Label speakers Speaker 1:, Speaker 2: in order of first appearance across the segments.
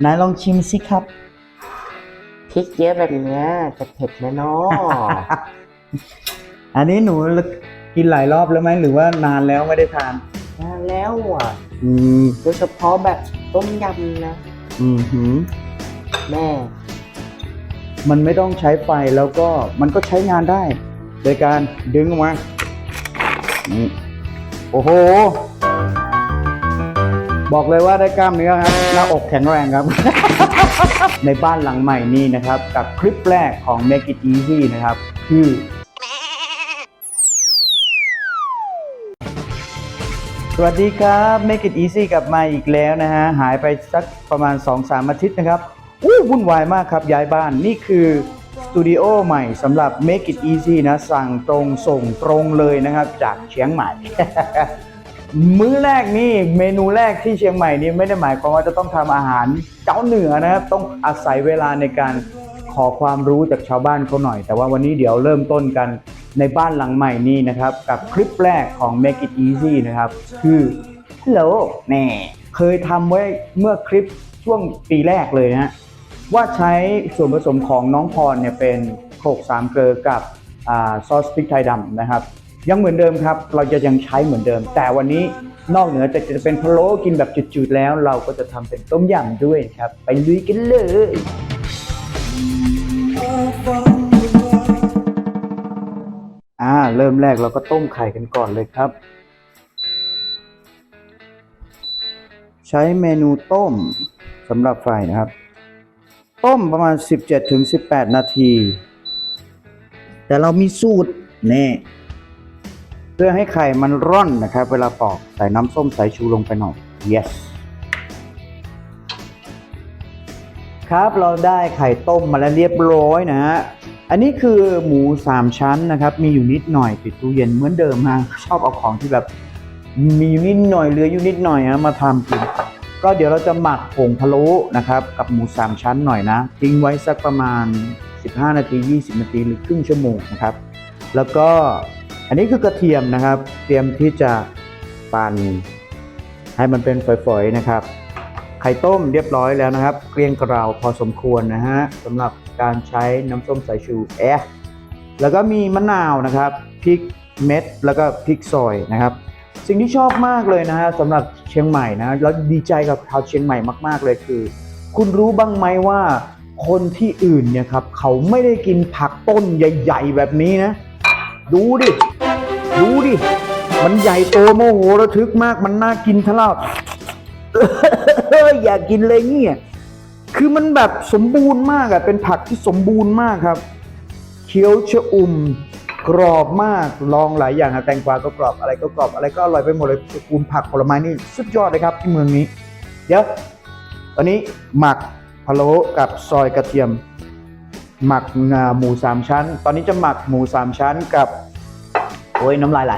Speaker 1: นายลองชิมสิครับ
Speaker 2: พริกเยอะแบบเนี้ยจะเผ็ดไหมเนาะ
Speaker 1: อันนี้หนูกินหลายรอบแล้วไหมหรือว่านานแล้วไม่ได้ทาน
Speaker 2: นานแล้วอ่ะ
Speaker 1: อืม
Speaker 2: โดยเฉพาะแบบต้มยำนะ
Speaker 1: หืม
Speaker 2: แม่
Speaker 1: มันไม่ต้องใช้ไฟแล้วก็มันก็ใช้งานได้ โดยการดึงออกมานี่โอ้โห บอกเลยว่าได้กล้ามเนื้อครับหน้าอกแข็งแรงครับ ในบ้านหลังใหม่นี้นะครับกับคลิปแรกของ Make It Easy นะครับคือสวัสดีครับ Make It Easy กลับมาอีกแล้วนะฮะหายไปสักประมาณ 2-3 อาทิตย์นะครับวุ่นวายมากครับย้ายบ้านนี่คือสตูดิโอใหม่สำหรับ Make It Easy นะสั่งตรงส่งตรงเลยนะครับจากเชียงใหม่ มื้อแรกนี่เมนูแรกที่เชียงใหม่นี่ไม่ได้หมายความว่าจะต้องทำอาหารเจ้าเหนือนะครับต้องอาศัยเวลาในการขอความรู้จากชาวบ้านเขาหน่อยแต่ว่าวันนี้เดี๋ยวเริ่มต้นกันในบ้านหลังใหม่นี้นะครับกับคลิปแรกของ Make It Easy นะครับคือ Hello แน่เคยทำไว้เมื่อคลิปช่วงปีแรกเลยนะว่าใช้ส่วนผสมของน้องพรเนี่ยเป็นโขลกสามเกลือกับซอสพริกไทยดำนะครับยังเหมือนเดิมครับเราจะยังใช้เหมือนเดิมแต่วันนี้นอกเหนือจะเป็นพะโล้กินแบบจืดๆแล้วเราก็จะทำเป็นต้มยำด้วยครับไปลุยกันเลยเริ่มแรกเราก็ต้มไข่กันก่อนเลยครับใช้เมนูต้มสำหรับไฟนะครับต้มประมาณ 17-18 นาทีแต่เรามีสูตรนี่เพื่อให้ไข่มันร่อนนะครับเวลาปอกใส่น้ำส้มสายชูลงไปหน่อย yes ครับเราได้ไข่ต้มมาแล้วเรียบร้อยนะฮะอันนี้คือหมู3ชั้นนะครับมีอยู่นิดหน่อยติดตู้เย็นเหมือนเดิมฮะชอบเอาของที่แบบมีอยู่นิดหน่อยเหลืออยู่นิดหน่อยมาทำกินก็เดี๋ยวเราจะหมักผงพะโล้นะครับกับหมู3ชั้นหน่อยนะทิ้งไว้สักประมาณ15 นาที20 นาทีหรือครึ่งชั่วโมงนะครับแล้วก็อันนี้คือกระเทียมนะครับเตรียมที่จะปั่นให้มันเป็นฝอยๆนะครับไข่ต้มเรียบร้อยแล้วนะครับเกรียงกราวพอสมควรนะฮะสำหรับการใช้น้ำส้มสายชูแล้วก็มีมะนาวนะครับพริกเม็ดแล้วก็พริกซอยนะครับสิ่งที่ชอบมากเลยนะฮะสำหรับเชียงใหม่นะแล้วดีใจกับชาวเชียงใหม่มากๆเลยคือคุณรู้บ้างไหมว่าคนที่อื่นเนี่ยครับเขาไม่ได้กินผักต้นใหญ่ๆแบบนี้นะดูดิมันใหญ่โตโมโหระทึกมากมันน่ากินทะเลาะ อยากกินเลยเนี่ยคือมันแบบสมบูรณ์มากอะเป็นผักที่สมบูรณ์มากครับเคี้ยวชะอุ่มกรอบมากลองหลายอย่างแตงกวาก็กรอบอะไรก็กรอบอะไรก็อร่อยไปหมดเลยตระกูลผักผลไม้นี่สุดยอดเลยครับที่เมืองนี้เดี๋ยวตอนนี้หมักพะโล้กับซอยกระเทียมหมักหมู3ชั้นตอนนี้จะหมักหมู3ชั้นกับโอ้ยน้ำลายไหล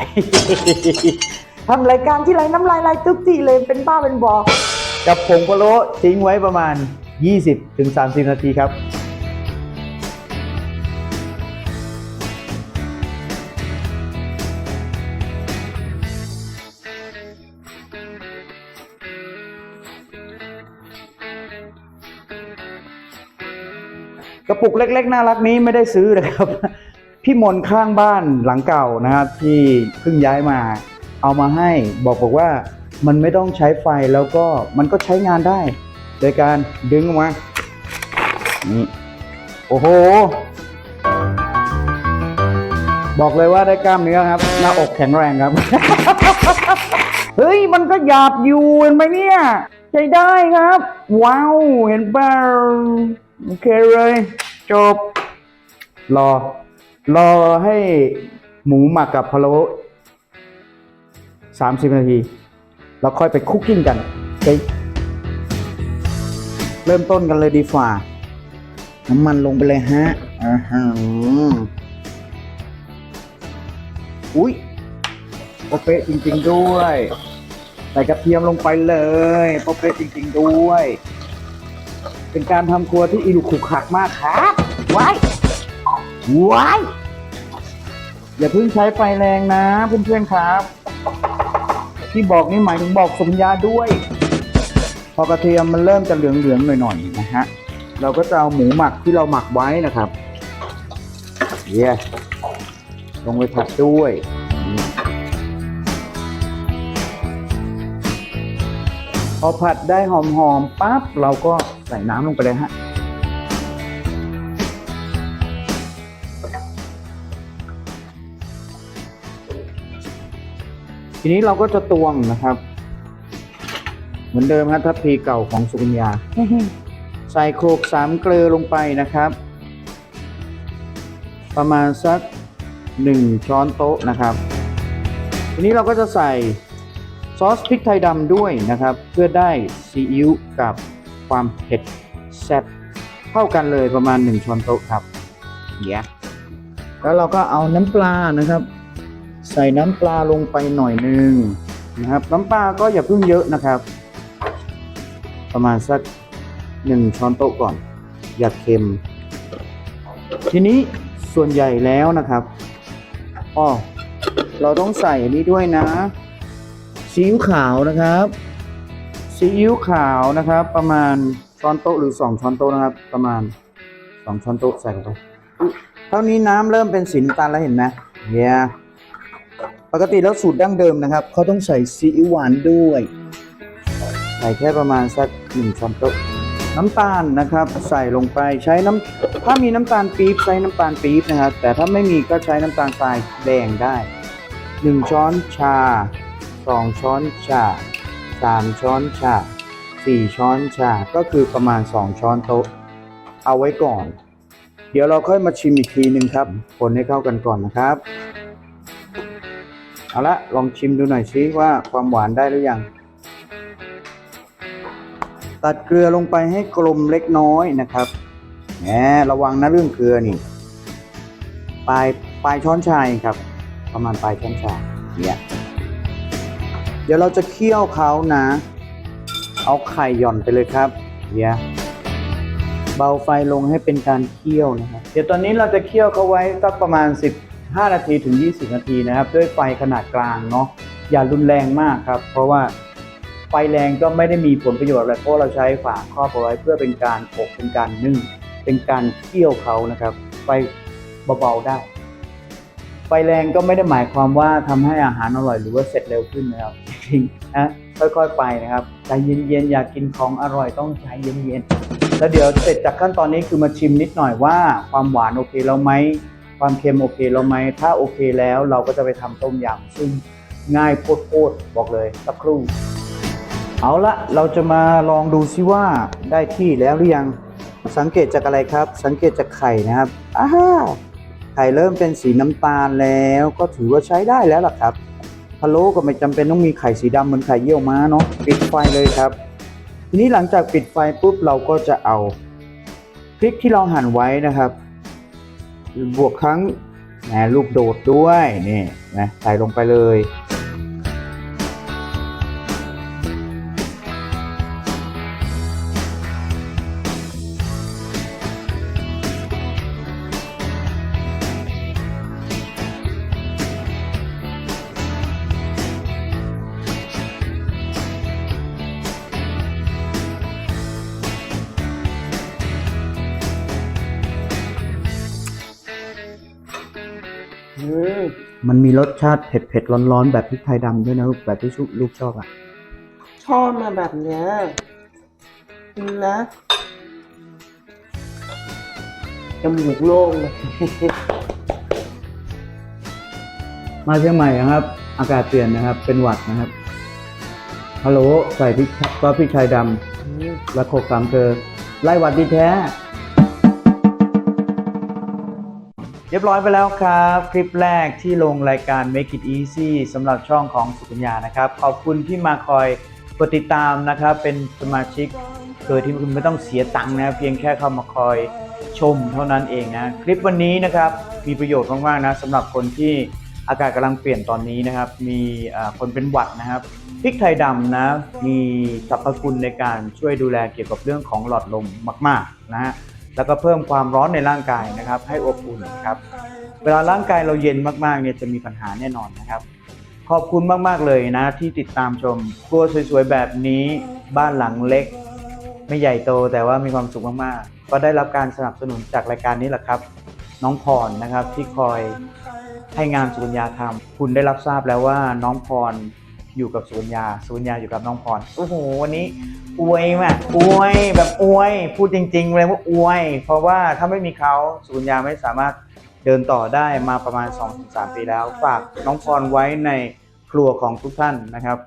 Speaker 1: ทำรายการที่ไรน้ำลายไหลทุกทีเลยเป็นบ้าเป็นบอกับผงพะโล้ทิ้งไว้ประมาณ 20-30 นาทีครับกระปุกเล็กๆน่ารักนี้ไม่ได้ซื้อนะครับพี่มนข้างบ้านหลังเก่านะครับที่เพิ่งย้ายมาเอามาให้บอกว่ามันไม่ต้องใช้ไฟแล้วก็มันก็ใช้งานได้โดยการดึงออกมานี่โอ้โหบอกเลยว่าได้กล้ามเนื้อครับหน้าอกแข็งแรงครับ เฮ้ยมันก็หยาบอยู่เห็นไหมเนี่ยใช้ได้ครับว้าวเห็นเปล่าโอเคเลยจบรอให้หมูหมักกับพะโล้30 นาทีแล้วค่อยไปคุกกิ้งกันเริ่มต้นกันเลยดีฝ่าน้ำมันลงไปเลยฮะอุ๊ยโปเป๊ะจริงๆด้วยใส่กระเทียมลงไปเลยโปเป๊ะจริงๆด้วยเป็นการทำครัวที่อิรุขรุขระมากครับว้ายอย่าเพิ่งใช้ไฟแรงนะเพื่อนๆครับที่บอกนี่หมายถึงบอกสมญาด้วย พอกระเทียมมันเริ่มจะเหลืองๆหน่อยๆนะฮะเราก็จะเอาหมูหมักที่เราหมักไว้นะครับลงไปผัดด้วยพอผัดได้หอมๆปั๊บเราก็ใส่น้ำลงไปเลยฮะทีนี้เราก็จะตวงนะครับเหมือนเดิมครับทัพพีเก่าของสุกัญญา ใส่โขลก3 เกลือลงไปนะครับประมาณสัก1 ช้อนโต๊ะนะครับทีนี้เราก็จะใส่ซอสพริกไทยดำด้วยนะครับเพื่อได้ซีอิ๊วกับความเผ็ดแซ่บเท่ากันเลยประมาณ1 ช้อนโต๊ะครับแล้วเราก็เอาน้ำปลานะครับใส่น้ำปลาลงไปหน่อยนึงนะครับน้ำปลาก็อย่าเพิ่งเยอะนะครับประมาณสัก1 ช้อนโต๊ะก่อนอย่าเค็มทีนี้ส่วนใหญ่แล้วนะครับเราต้องใส่อันนี้ด้วยนะซีอิ๊วขาวนะครับซีอิ๊วขาวนะครับประมาณช้อนโต๊ะหรือ2 ช้อนโต๊ะนะครับประมาณ2 ช้อนโต๊ะใส่ลงไปเท่านี้น้ำเริ่มเป็นสีน้ำตาลแล้วเห็นไหมปกติแล้วสูตรดั้งเดิมนะครับเขาต้องใส่ซีอิ๊วหวานด้วยใส่แค่ประมาณสัก1 ช้อนโต๊ะน้ำตาลนะครับใส่ลงไปใช้ถ้ามีน้ำตาลปี๊บใช้น้ำตาลปี๊บนะครับแต่ถ้าไม่มีก็ใช้น้ำตาลทรายแดงได้1 ช้อนชา2 ช้อนชา3 ช้อนชา4 ช้อนชาก็คือประมาณ2 ช้อนโต๊ะเอาไว้ก่อนเดี๋ยวเราค่อยมาชิมอีกทีนึงครับคนให้เข้ากันก่อนนะครับเอาละลองชิมดูหน่อยซิว่าความหวานได้หรือยังตัดเกลือลงไปให้กลมเล็กน้อยนะครับระวังนะเรื่องเกลือนี่ปลายช้อนชาครับประมาณปลายช้อนชาเดี๋ยวเราจะเคี่ยวเขานะเอาไข่หย่อนไปเลยครับเบาไฟลงให้เป็นการเคี่ยวนะครับเดี๋ยวตอนนี้เราจะเคี่ยวเขาไว้สักประมาณ15 นาทีถึง20 นาทีนะครับด้วยไฟขนาดกลางเนาะอย่ารุนแรงมากครับเพราะว่าไฟแรงก็ไม่ได้มีผลประโยชน์อะไรเพราะเราใช้ฝาครอบเอาไว้เพื่อเป็นการอบเป็นการนึ่งเป็นการเคี่ยวเขานะครับไฟเบาๆได้ไฟแรงก็ไม่ได้หมายความว่าทำให้อาหารอร่อยหรือว่าเสร็จเร็วขึ้นนะครับจริงนะค่อยๆไปนะครับใจเย็นๆอยากกินของอร่อยต้องใจเย็นๆแล้วเดี๋ยวเสร็จจากขั้นตอนนี้คือมาชิมนิดหน่อยว่าความหวานโอเคแล้วไหมความเค็มโอเคแล้วไหมถ้าโอเคแล้วเราก็จะไปทำต้มยำซึ่งง่ายโคตรๆบอกเลยสักครู่เอาละเราจะมาลองดูซิว่าได้ที่แล้วหรือยังสังเกตจากอะไรครับสังเกตจากไข่นะครับไข่เริ่มเป็นสีน้ำตาลแล้วก็ถือว่าใช้ได้แล้วล่ะครับพะโล้ก็ไม่จำเป็นต้องมีไข่สีดำเหมือนไข่เยี่ยวม้าเนาะปิดไฟเลยครับทีนี้หลังจากปิดไฟปุ๊บเราก็จะเอาพริกที่เราหั่นไว้นะครับบวกทั้งลูกโดดด้วยนี่นะใส่ลงไปเลยมันมีรสชาติเผ็ดๆร้อนๆแบบพริกไทยดำด้วยนะแบบที่ลูกชอบอ่ะ
Speaker 2: ชอบมาแบบเนี้ยนะจมูกโล่งเลย
Speaker 1: มาเชียงใหม่นะครับอากาศเปลี่ยนนะครับเป็นหวัดนะครับฮัลโหลใส่พริกก็พริกไทยดำและโขลก3 เกลือไล่หวัดดีแท้เรียบร้อยไปแล้วครับคลิปแรกที่ลงรายการ Make It Easy สำหรับช่องของสุกัญญานะครับขอบคุณที่มาคอยกดติดตามนะครับเป็นสมาชิกโดยที่คุณไม่ต้องเสียตังค์นะเพียงแค่เข้ามาคอยชมเท่านั้นเองนะคลิปวันนี้นะครับมีประโยชน์มากๆนะสำหรับคนที่อากาศกำลังเปลี่ยนตอนนี้นะครับมีคนเป็นหวัดนะครับพริกไทยดำนะมีสรรพคุณในการช่วยดูแลเกี่ยวกับเรื่องของหลอดลมมากๆนะฮะแล้วก็เพิ่มความร้อนในร่างกายนะครับให้อบอุ่นครับเวลาร่างกายเราเย็นมากๆเนี่ยจะมีปัญหาแน่นอนนะครับ ขอบคุณมากๆเลยนะที่ติดตามชมครัวสวยๆแบบนี้บ้านหลังเล็ก ไม่ใหญ่โตแต่ว่ามีความสุขมากๆก็ได้รับการสนับสนุนจากรายการนี้แหละครับ น้องพรนะครับที่คอยให้งานสุกัญญาทำคุณได้รับทราบแล้วว่าน้องพรอยู่กับสุกัญญาอยู่กับน้องพรโอ้โหวันนี้อวยมากอวยแบบอวยพูดจริงๆเลยว่าอวยเพราะว่าถ้าไม่มีเขาสุกัญญาไม่สามารถเดินต่อได้มาประมาณ 2-3 ปีแล้วฝากน้องพรไว้ในครัวของทุกท่านนะครับ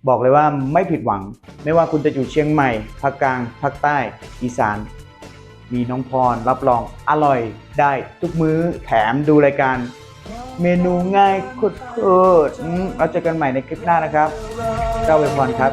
Speaker 1: บอกเลยว่าไม่ผิดหวังไม่ว่าคุณจะอยู่เชียงใหม่ภาคกลางภาคใต้อีสานมีน้องพรรับรองอร่อยได้ทุกมื้อแถมดูรายการเมนูง่ายโคตรๆเราเจอกันใหม่ในคลิปหน้านะครับเจ้าเวพรครับ